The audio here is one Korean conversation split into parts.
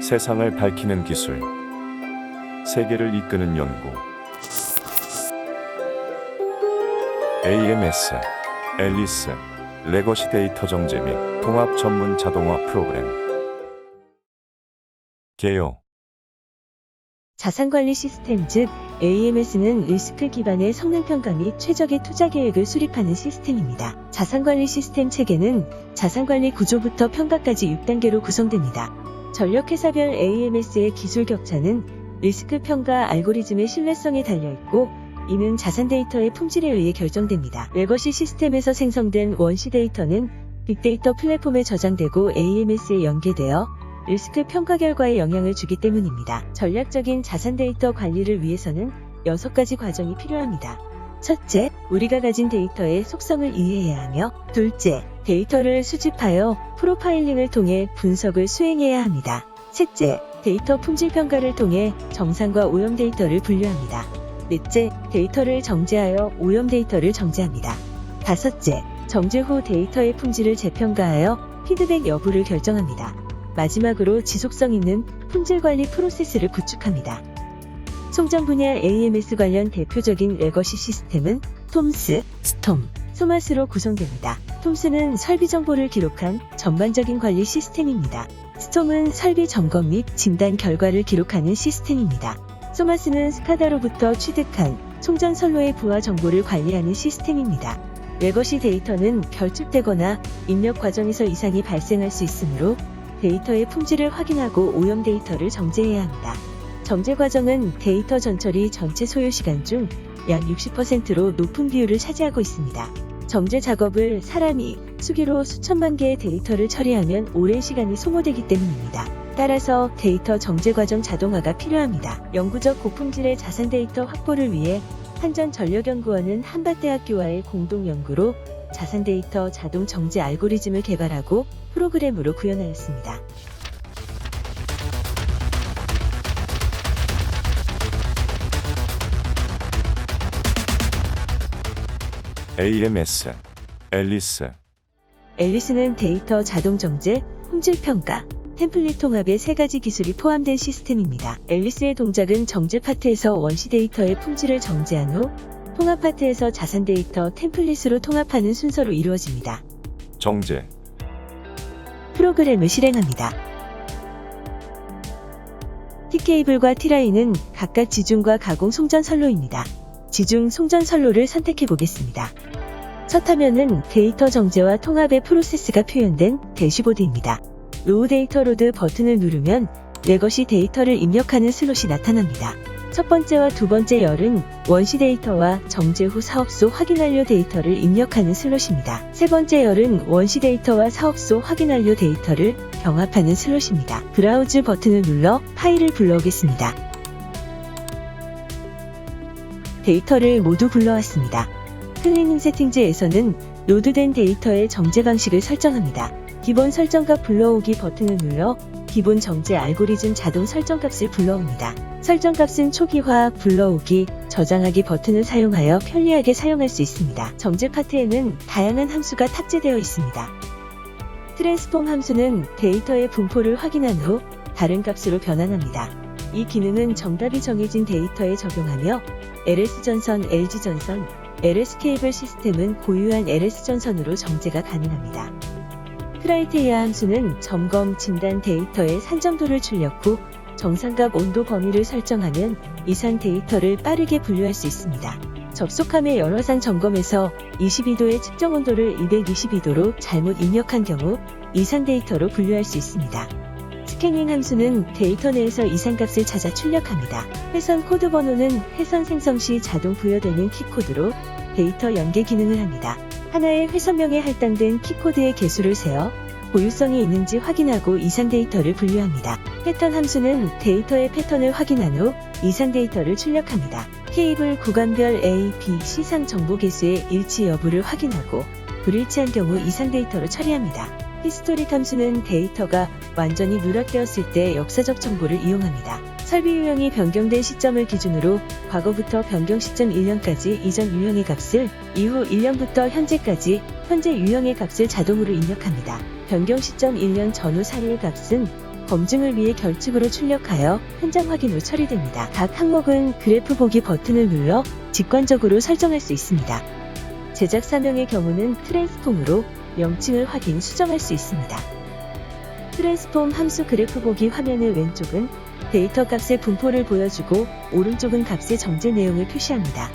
세상을 밝히는 기술, 세계를 이끄는 연구. AMS, 앨리스, 레거시 데이터 정제 및 통합 전문 자동화 프로그램. 개요. 자산관리 시스템 즉 AMS는 리스크 기반의 성능평가 및 최적의 투자 계획을 수립하는 시스템입니다. 자산관리 시스템 체계는 자산관리 구조부터 평가까지 6단계로 구성됩니다. 전력회사별 AMS의 기술 격차는 리스크 평가 알고리즘의 신뢰성에 달려있고 이는 자산 데이터의 품질에 의해 결정됩니다. 레거시 시스템에서 생성된 원시 데이터는 빅데이터 플랫폼에 저장되고 AMS에 연계되어 리스크 평가 결과에 영향을 주기 때문입니다. 전략적인 자산 데이터 관리를 위해서는 6가지 과정이 필요합니다. 첫째, 우리가 가진 데이터의 속성을 이해해야 하며, 둘째, 데이터를 수집하여 프로파일링을 통해 분석을 수행해야 합니다. 셋째, 데이터 품질 평가를 통해 정상과 오염 데이터를 분류합니다. 넷째, 데이터를 정제하여 오염 데이터를 정제합니다. 다섯째, 정제 후 데이터의 품질을 재평가하여 피드백 여부를 결정합니다. 마지막으로 지속성 있는 품질 관리 프로세스를 구축합니다. 송전 분야 AMS 관련 대표적인 레거시 시스템은 톰스, 스톰, 소마스로 구성됩니다. 톰스는 설비 정보를 기록한 전반적인 관리 시스템입니다. 스톰은 설비 점검 및 진단 결과를 기록하는 시스템입니다. 소마스는 스카다로부터 취득한 송전 선로의 부하 정보를 관리하는 시스템입니다. 레거시 데이터는 결집되거나 입력 과정에서 이상이 발생할 수 있으므로 데이터의 품질을 확인하고 오염 데이터를 정제해야 합니다. 정제 과정은 데이터 전처리 전체 소요 시간 중 약 60%로 높은 비율을 차지하고 있습니다. 정제 작업을 사람이 수기로 수천만 개의 데이터를 처리하면 오랜 시간이 소모되기 때문입니다. 따라서 데이터 정제 과정 자동화가 필요합니다. 영구적 고품질의 자산 데이터 확보를 위해 한전전력연구원은 한밭대학교와의 공동 연구로 자산 데이터 자동 정제 알고리즘을 개발하고 프로그램으로 구현하였습니다. AMS, 앨리스. 앨리스는 데이터 자동 정제, 품질 평가, 템플릿 통합의 3가지 기술이 포함된 시스템입니다. 앨리스의 동작은 정제 파트에서 원시 데이터의 품질을 정제한 후 통합 파트에서 자산 데이터 템플릿으로 통합하는 순서로 이루어집니다. 정제. 프로그램을 실행합니다. T케이블과 T라인은 각각 지중과 가공 송전 선로입니다. 지중 송전 선로를 선택해 보겠습니다. 첫 화면은 데이터 정제와 통합의 프로세스가 표현된 대시보드입니다. 로우 데이터 로드 버튼을 누르면 레거시 데이터를 입력하는 슬롯이 나타납니다. 첫 번째와 두 번째 열은 원시 데이터와 정제 후 사업소 확인 완료 데이터를 입력하는 슬롯입니다. 세 번째 열은 원시 데이터와 사업소 확인 완료 데이터를 병합하는 슬롯입니다. 브라우즈 버튼을 눌러 파일을 불러오겠습니다. 데이터를 모두 불러왔습니다. 클리닝 세팅즈에서는 로드된 데이터의 정제 방식을 설정합니다. 기본 설정값 불러오기 버튼을 눌러 기본 정제 알고리즘 자동 설정값을 불러옵니다. 설정값은 초기화, 불러오기, 저장하기 버튼을 사용하여 편리하게 사용할 수 있습니다. 정제 파트에는 다양한 함수가 탑재되어 있습니다. 트랜스폼 함수는 데이터의 분포를 확인한 후 다른 값으로 변환합니다. 이 기능은 정답이 정해진 데이터에 적용하며 LS전선, LG전선, LS케이블 시스템은 고유한 LS전선으로 정제가 가능합니다. 크라이테리아 함수는 점검, 진단 데이터의 산정도를 출력 후 정상값 온도 범위를 설정하면 이상 데이터를 빠르게 분류할 수 있습니다. 접속함의 열화상 점검에서 22도의 측정 온도를 222도로 잘못 입력한 경우 이상 데이터로 분류할 수 있습니다. 스캐닝 함수는 데이터 내에서 이상값을 찾아 출력합니다. 회선 코드 번호는 회선 생성 시 자동 부여되는 키코드로 데이터 연계 기능을 합니다. 하나의 회선명에 할당된 키코드의 개수를 세어 고유성이 있는지 확인하고 이상 데이터를 분류합니다. 패턴 함수는 데이터의 패턴을 확인한 후 이상 데이터를 출력합니다. 케이블 구간별 A, B, C상 정보 개수의 일치 여부를 확인하고 불일치한 경우 이상 데이터로 처리합니다. 히스토릭 함수는 데이터가 완전히 누락되었을 때 역사적 정보를 이용합니다. 설비 유형이 변경된 시점을 기준으로 과거부터 변경 시점 1년까지 이전 유형의 값을, 이후 1년부터 현재까지 현재 유형의 값을 자동으로 입력합니다. 변경 시점 1년 전후 사례의 값은 검증을 위해 결측으로 출력하여 현장 확인 후 처리됩니다. 각 항목은 그래프 보기 버튼을 눌러 직관적으로 설정할 수 있습니다. 제작 사명의 경우는 트랜스폼으로 명칭을 확인, 수정할 수 있습니다. 트랜스폼 함수 그래프 보기 화면의 왼쪽은 데이터 값의 분포를 보여주고 오른쪽은 값의 정제 내용을 표시합니다.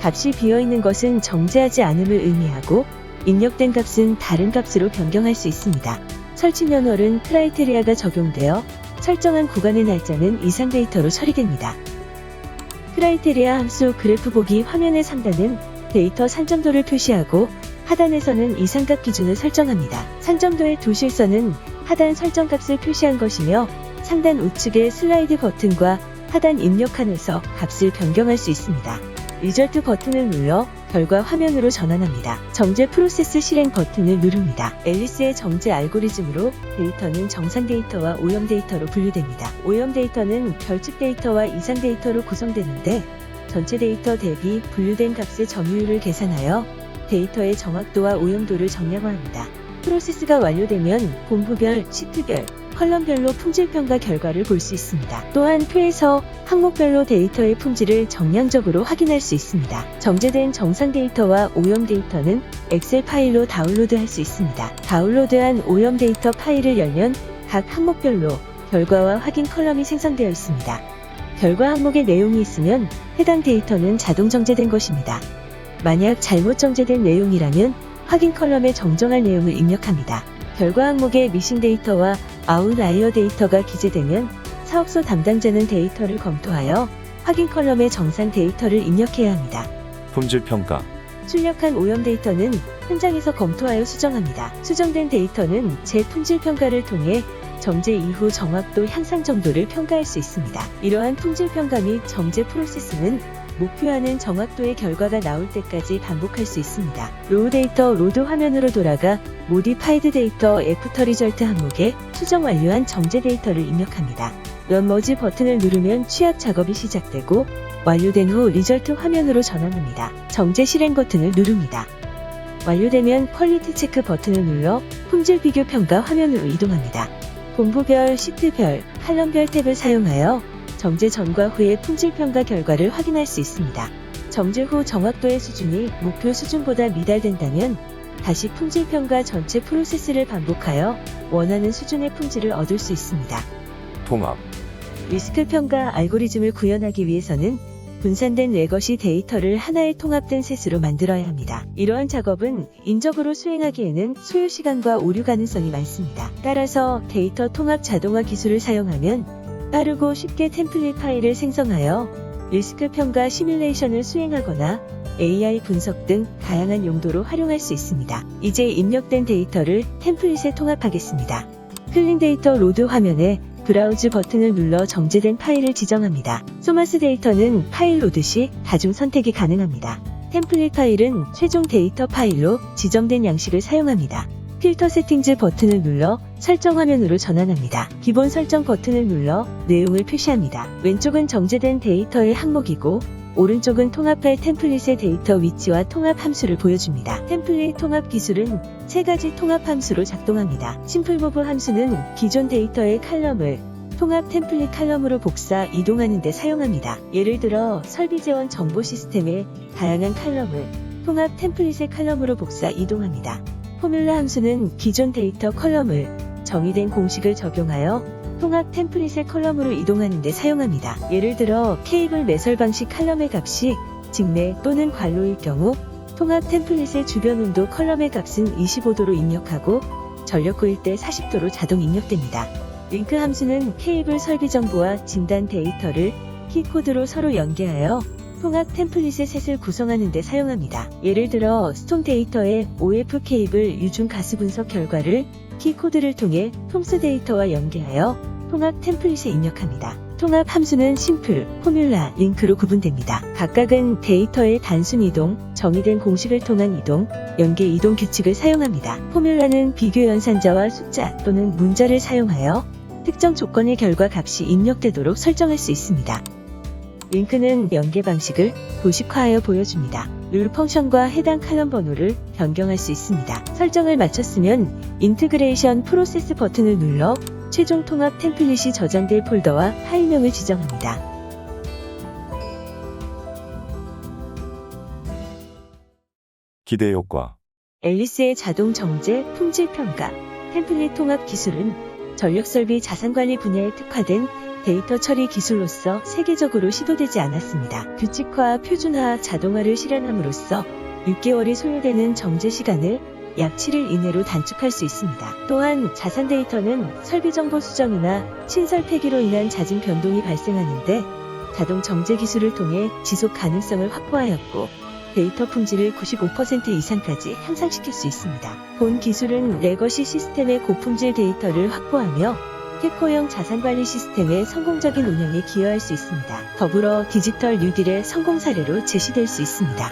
값이 비어있는 것은 정제하지 않음을 의미하고 입력된 값은 다른 값으로 변경할 수 있습니다. 설치 면허는 크라이테리아가 적용되어 설정한 구간의 날짜는 이상 데이터로 처리됩니다. 크라이테리아 함수 그래프 보기 화면의 상단은 데이터 산점도를 표시하고 하단에서는 이상값 기준을 설정합니다. 산점도의 두 실선은 하단 설정값을 표시한 것이며 상단 우측의 슬라이드 버튼과 하단 입력칸에서 값을 변경할 수 있습니다. 리절트 버튼을 눌러 결과 화면으로 전환합니다. 정제 프로세스 실행 버튼을 누릅니다. 앨리스의 정제 알고리즘으로 데이터는 정상 데이터와 오염 데이터로 분류됩니다. 오염 데이터는 결측 데이터와 이상 데이터로 구성되는데 전체 데이터 대비 분류된 값의 점유율을 계산하여 데이터의 정확도와 오염도를 정량화합니다. 프로세스가 완료되면 본부별, 시트별, 컬럼별로 품질 평가 결과를 볼 수 있습니다. 또한 표에서 항목별로 데이터의 품질을 정량적으로 확인할 수 있습니다. 정제된 정상 데이터와 오염 데이터는 엑셀 파일로 다운로드할 수 있습니다. 다운로드한 오염 데이터 파일을 열면 각 항목별로 결과와 확인 컬럼이 생성되어 있습니다. 결과 항목에 내용이 있으면 해당 데이터는 자동 정제된 것입니다. 만약 잘못 정제된 내용이라면 확인 컬럼에 정정할 내용을 입력합니다. 결과 항목에 미싱 데이터와 아웃라이어 데이터가 기재되면 사업소 담당자는 데이터를 검토하여 확인 컬럼에 정상 데이터를 입력해야 합니다. 품질 평가. 출력한 오염 데이터는 현장에서 검토하여 수정합니다. 수정된 데이터는 재품질 평가를 통해 정제 이후 정확도 향상 정도를 평가할 수 있습니다. 이러한 품질 평가 및 정제 프로세스는 목표하는 정확도의 결과가 나올 때까지 반복할 수 있습니다. 로우 데이터 로드 화면으로 돌아가 모디파이드 데이터 애프터 리절트 항목에 수정 완료한 정제 데이터를 입력합니다. 런 머지 버튼을 누르면 취합 작업이 시작되고 완료된 후 리절트 화면으로 전환합니다. 정제 실행 버튼을 누릅니다. 완료되면 퀄리티 체크 버튼을 눌러 품질 비교 평가 화면으로 이동합니다. 본부별, 시트별, 칼럼별 탭을 사용하여 정제 전과 후의 품질 평가 결과를 확인할 수 있습니다. 정제 후 정확도의 수준이 목표 수준보다 미달된다면 다시 품질 평가 전체 프로세스를 반복하여 원하는 수준의 품질을 얻을 수 있습니다. 통합. 리스크 평가 알고리즘을 구현하기 위해서는 분산된 레거시 데이터를 하나의 통합된 셋으로 만들어야 합니다. 이러한 작업은 인적으로 수행하기에는 소요 시간과 오류 가능성이 많습니다. 따라서 데이터 통합 자동화 기술을 사용하면 빠르고 쉽게 템플릿 파일을 생성하여 리스크 평가 시뮬레이션을 수행하거나 AI 분석 등 다양한 용도로 활용할 수 있습니다. 이제 입력된 데이터를 템플릿에 통합하겠습니다. 클린 데이터 로드 화면에 브라우즈 버튼을 눌러 정제된 파일을 지정합니다. 소마스 데이터는 파일 로드 시 다중 선택이 가능합니다. 템플릿 파일은 최종 데이터 파일로 지정된 양식을 사용합니다. 필터 세팅즈 버튼을 눌러 설정 화면으로 전환합니다. 기본 설정 버튼을 눌러 내용을 표시합니다. 왼쪽은 정제된 데이터의 항목이고 오른쪽은 통합할 템플릿의 데이터 위치와 통합 함수를 보여줍니다. 템플릿 통합 기술은 세 가지 통합 함수로 작동합니다. 심플무브 함수는 기존 데이터의 칼럼을 통합 템플릿 칼럼으로 복사, 이동하는 데 사용합니다. 예를 들어 설비 재원 정보 시스템의 다양한 칼럼을 통합 템플릿의 칼럼으로 복사, 이동합니다. 포뮬라 함수는 기존 데이터 컬럼을 정의된 공식을 적용하여 통합 템플릿의 컬럼으로 이동하는 데 사용합니다. 예를 들어 케이블 매설 방식 칼럼의 값이 직내 또는 관로일 경우 통합 템플릿의 주변 온도 컬럼의 값은 25도로 입력하고 전력고일 때 40도로 자동 입력됩니다. 링크 함수는 케이블 설비 정보와 진단 데이터를 키코드로 서로 연계하여 통합 템플릿의 셋을 구성하는 데 사용합니다. 예를 들어 스톰 데이터의 OF 케이블 유중 가스 분석 결과를 키코드를 통해 톰스 데이터와 연계하여 통합 템플릿에 입력합니다. 통합 함수는 심플, 포뮬라, 링크로 구분됩니다. 각각은 데이터의 단순 이동, 정의된 공식을 통한 이동, 연계 이동 규칙을 사용합니다. 포뮬라는 비교 연산자와 숫자 또는 문자를 사용하여 특정 조건의 결과 값이 입력되도록 설정할 수 있습니다. 링크는 연계 방식을 도식화하여 보여줍니다. 룰 펑션과 해당 칼럼 번호를 변경할 수 있습니다. 설정을 마쳤으면 인트그레이션 프로세스 버튼을 눌러 최종 통합 템플릿이 저장될 폴더와 파일명을 지정합니다. 기대 효과. 앨리스의 자동 정제, 품질 평가, 템플릿 통합 기술은 전력 설비 자산 관리 분야에 특화된 데이터 처리 기술로서 세계적으로 시도되지 않았습니다. 규칙화, 표준화, 자동화를 실현함으로써 6개월이 소요되는 정제 시간을 약 7일 이내로 단축할 수 있습니다. 또한 자산 데이터는 설비 정보 수정이나 신설 폐기로 인한 잦은 변동이 발생하는데 자동 정제 기술을 통해 지속 가능성을 확보하였고 데이터 품질을 95% 이상까지 향상시킬 수 있습니다. 본 기술은 레거시 시스템의 고품질 데이터를 확보하며 캐코형 자산관리 시스템의 성공적인 운영에 기여할 수 있습니다. 더불어 디지털 뉴딜의 성공 사례로 제시될 수 있습니다.